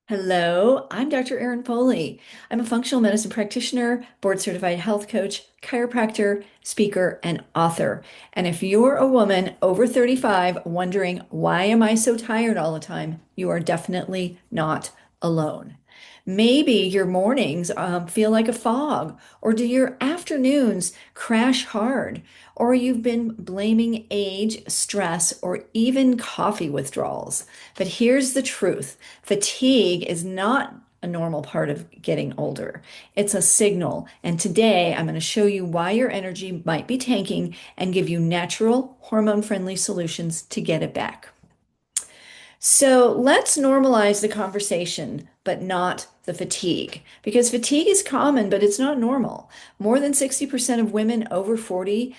Hello, I'm Dr. Erin Foley. I'm a functional medicine practitioner, board certified health coach, chiropractor, speaker, and author. And if you're a woman over 35 wondering, why am I so tired all the time? You are definitely not alone. Maybe your mornings feel like a fog, or do your afternoons crash hard, or you've been blaming age, stress, or even coffee withdrawals. But here's the truth. Fatigue is not a normal part of getting older. It's a signal. And today I'm going to show you why your energy might be tanking and give you natural, hormone-friendly solutions to get it back. So let's normalize the conversation, but not the fatigue, because fatigue is common, but it's not normal. More than 60% of women over 40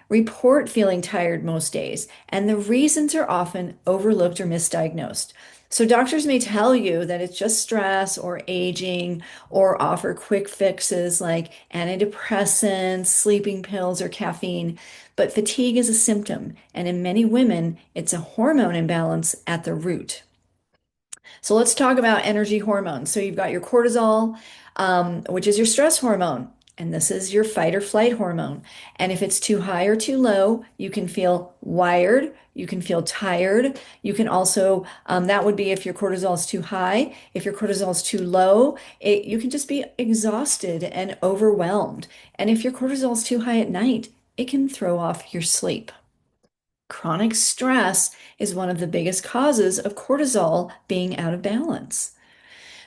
report feeling tired most days, and the reasons are often overlooked or misdiagnosed. So doctors may tell you that it's just stress or aging or offer quick fixes like antidepressants, sleeping pills, or caffeine. But fatigue is a symptom, and in many women, it's a hormone imbalance at the root. So let's talk about energy hormones. So you've got your cortisol, which is your stress hormone, and this is your fight or flight hormone. And if it's too high or too low, you can feel wired, you can feel tired. You can also, that would be if your cortisol is too high. If your cortisol is too low, you can just be exhausted and overwhelmed. And if your cortisol is too high at night, it can throw off your sleep. Chronic stress is one of the biggest causes of cortisol being out of balance.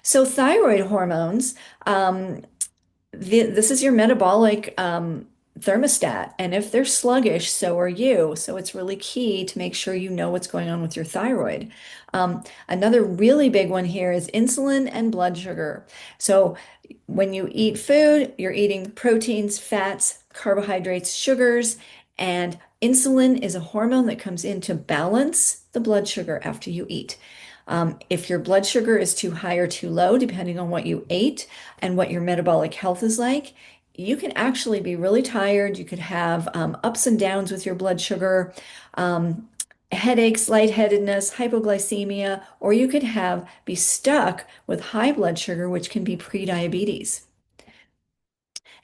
So, thyroid hormones, this is your metabolic thermostat. And if they're sluggish, so are you. So, it's really key to make sure you know what's going on with your thyroid. Another really big one here is insulin and blood sugar. So, when you eat food, you're eating proteins, fats, carbohydrates, sugars, and insulin is a hormone that comes in to balance the blood sugar after you eat. If your blood sugar is too high or too low, depending on what you ate and what your metabolic health is like, you can actually be really tired. You could have ups and downs with your blood sugar, headaches, lightheadedness, hypoglycemia, or you could be stuck with high blood sugar, which can be prediabetes.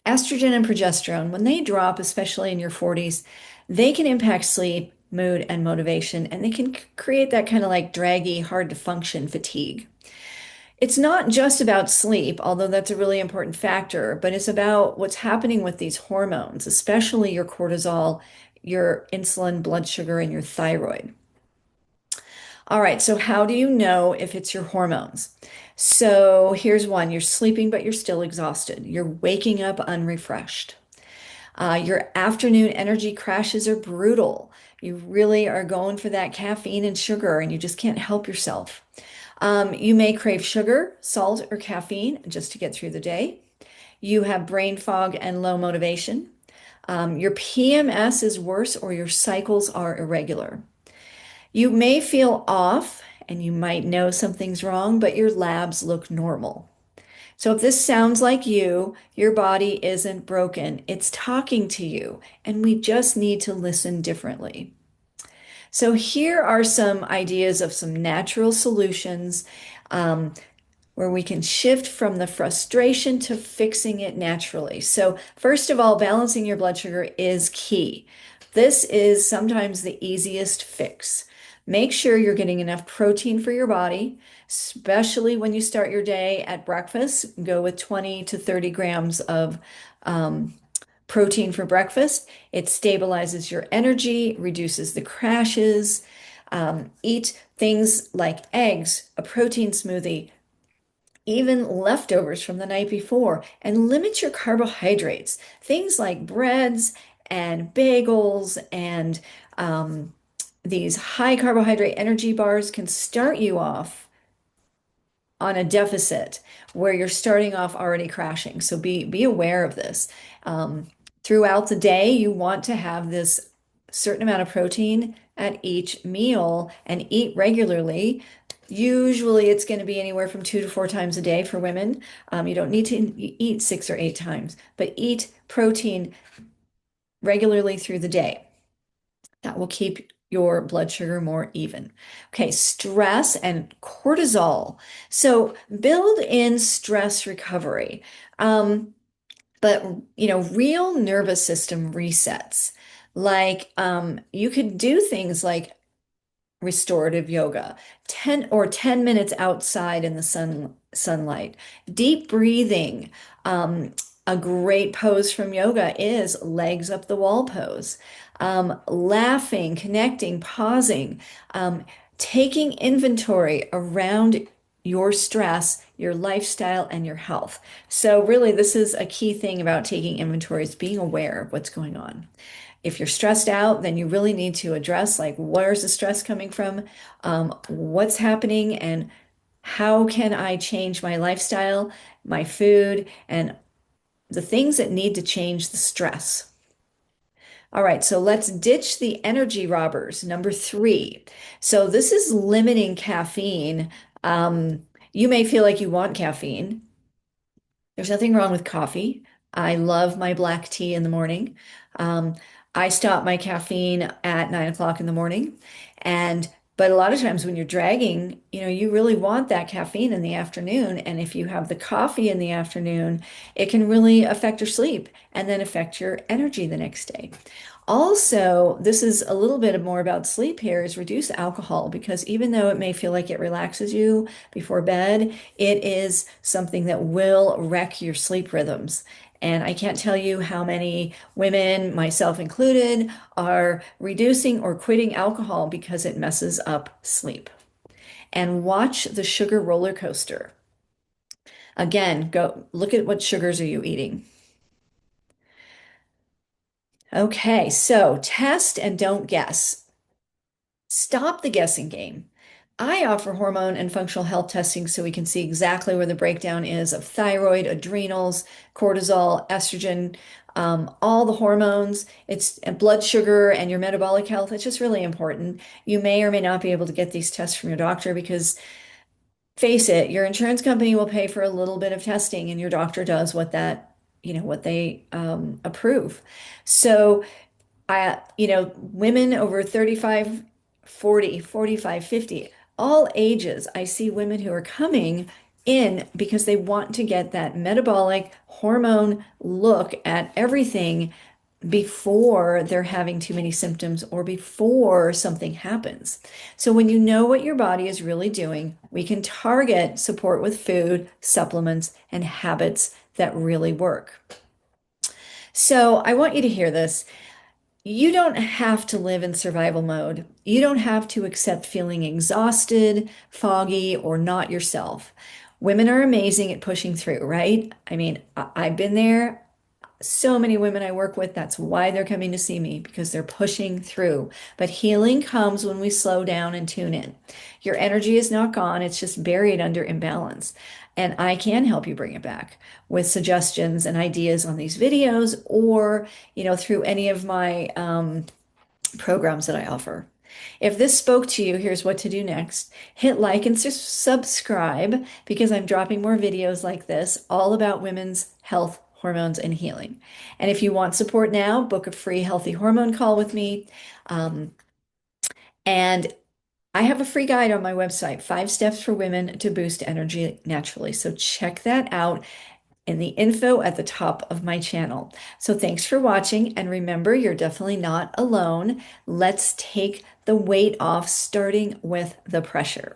Estrogen and progesterone, when they drop, especially in your 40s, they can impact sleep, mood, and motivation, and they can create that kind of like draggy, hard to function fatigue. It's not just about sleep, although that's a really important factor, but it's about what's happening with these hormones, especially your cortisol, your insulin, blood sugar, and your thyroid. All right, so how do you know if it's your hormones? So here's one. You're sleeping, but you're still exhausted. You're waking up unrefreshed. Your afternoon energy crashes are brutal. You really are going for that caffeine and sugar, and you just can't help yourself. You may crave sugar, salt, or caffeine just to get through the day. You have brain fog and low motivation. Your PMS is worse, or your cycles are irregular. You may feel off and you might know something's wrong, but your labs look normal. So if this sounds like you, your body isn't broken. It's talking to you, and we just need to listen differently. So here are some ideas of some natural solutions um, where we can shift from the frustration to fixing it naturally. So first of all, balancing your blood sugar is key. This is sometimes the easiest fix. Make sure you're getting enough protein for your body, especially when you start your day at breakfast. Go with 20 to 30 grams of um, protein for breakfast. It stabilizes your energy, reduces the crashes. Eat things like eggs, a protein smoothie, even leftovers from the night before, and limit your carbohydrates. Things like breads and bagels and these high carbohydrate energy bars can start you off on a deficit where you're starting off already crashing. So be aware of this. Um, Throughout the day, you want to have this certain amount of protein at each meal and eat regularly. Usually, it's going to be anywhere from 2 to 4 times a day for women. You don't need to eat 6 or 8 times, but eat protein regularly through the day. That will keep your blood sugar more even. Okay, stress and cortisol. So build in stress recovery. Um, but real nervous system resets. Like you could do things like restorative yoga, 10 minutes outside in the sunlight, deep breathing. A great pose from yoga is legs up the wall pose. Laughing, connecting, pausing, taking inventory around your stress, your lifestyle, and your health. So really, this is a key thing about taking inventory is being aware of what's going on. If you're stressed out, then you really need to address like where's the stress coming from, what's happening, and how can I change my lifestyle, my food, and the things that need to change the stress. All right, so let's ditch the energy robbers. Number three. So this is limiting caffeine. You may feel like you want caffeine. There's nothing wrong with coffee. I love my black tea in the morning. Um, I stop my caffeine at 9 o'clock in the morning. And but a lot of times when you're dragging, you really want that caffeine in the afternoon. And if you have the coffee in the afternoon, it can really affect your sleep and then affect your energy the next day. Also, this is a little bit more about sleep here, is reduce alcohol because even though it may feel like it relaxes you before bed, it is something that will wreck your sleep rhythms. And I can't tell you how many women, myself included, are reducing or quitting alcohol because it messes up sleep. And watch the sugar roller coaster. Again, go look at what sugars are you eating. Okay, so test and don't guess. Stop the guessing game. I offer hormone and functional health testing so we can see exactly where the breakdown is of thyroid, adrenals, cortisol, estrogen, all the hormones. It's blood sugar and your metabolic health. It's just really important. You may or may not be able to get these tests from your doctor because, face it, your insurance company will pay for a little bit of testing and your doctor does what they approve. So women over 35, 40, 45, 50, all ages, I see women who are coming in because they want to get that metabolic hormone look at everything before they're having too many symptoms or before something happens. So when you know what your body is really doing, we can target support with food, supplements, and habits that really work. So I want you to hear this. You don't have to live in survival mode. You don't have to accept feeling exhausted, foggy, or not yourself. Women are amazing at pushing through, right? I mean, I've been there. So many women I work with, that's why they're coming to see me because they're pushing through. But healing comes when we slow down and tune in. Your energy is not gone, it's just buried under imbalance. And I can help you bring it back with suggestions and ideas on these videos or, through any of my programs that I offer. If this spoke to you, here's what to do next. Hit like and subscribe because I'm dropping more videos like this, all about women's health, hormones, and healing. And if you want support now, book a free healthy hormone call with me. And I have a free guide on my website, 5 Steps for Women to Boost Energy Naturally. So check that out in the info at the top of my channel. So thanks for watching. And remember, you're definitely not alone. Let's take the weight off, starting with the pressure.